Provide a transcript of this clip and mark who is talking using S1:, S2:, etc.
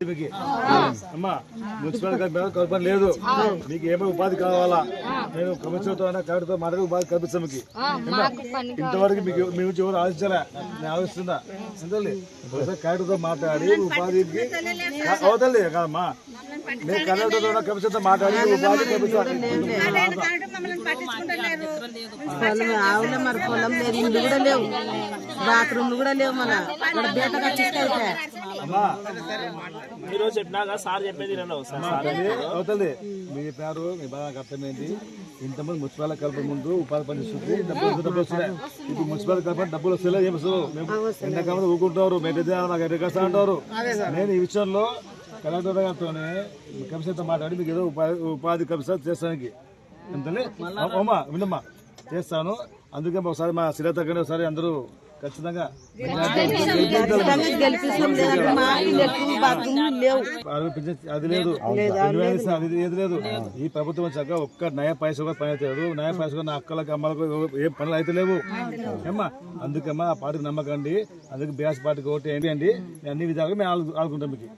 S1: అమ్మా మున్సిపల్ కల్పన లేదు, మీకు ఏమో ఉపాధి కావాలా? నేను కమిషన్తో కలెక్టర్తో మాట్లాడి ఉపాధి కల్పిస్తాను మీకు. ఇంతవరకు మీకు మీ నుంచి ఎవరు ఆలోచించాలా? నేను ఆలోచిస్తుందా? ఎందుకండి కలెక్టర్తో మాట్లాడి ఉపాధికి అవుతుంది కదమ్మా. నేను కలెక్టర్తో కమిషన్తో మాట్లాడి ఉపాధి కల్పిస్తాను.
S2: మరి పొలం లేదు, ఇల్లు కూడా లేవు, బాత్రూమ్లు కూడా లేవు. మన బేటగా
S1: అమ్మా
S3: ఈరోజు చెప్పినాక సార్ చెప్పేది
S1: అవుతుంది. మీ చెప్పారు, మీ బాగా అర్థమైంది. ఇంతమంది మున్సిపల్ కల్పన ముందు ఉపాధి పని ఇస్తుంది, డబ్బులు వస్తున్నాయి. ఇప్పుడు మున్సిపల్ కల్పన డబ్బులు వస్తలే, ఏమి వస్తారు? ఎండాకాలం ఊకుంటున్నారు, నాకు ఎక్కడ అంటారు. నేను ఈ విషయంలో కలెక్టర్ గారితోనే కమిషన్తో మాట్లాడి మీకు ఏదో ఉపాధి కమిషన్ చేస్తానికి అంతే అమ్మా వినమ్మా చేస్తాను. అందుకే ఒకసారి మా శ్రీలత గారిని ఒకసారి అందరూ ఖచ్చితంగా అది లేదు, ఏది లేదు. ఈ ప్రభుత్వం వచ్చాక ఒక్క నయ పైస కూడా పని అవుతాడు. నయ పైస కూడా నా అక్కలకు అమ్మలకు ఏ పనులు అయితే లేవు ఏమ్మా. అందుకమ్మా ఆ పార్టీకి నమ్మకండి. అందుకే బీఆర్ఎస్ పార్టీకి ఓటు ఏంటి అండి, అన్ని విధాలుగా మేము ఆడుకుంటాం మీకు.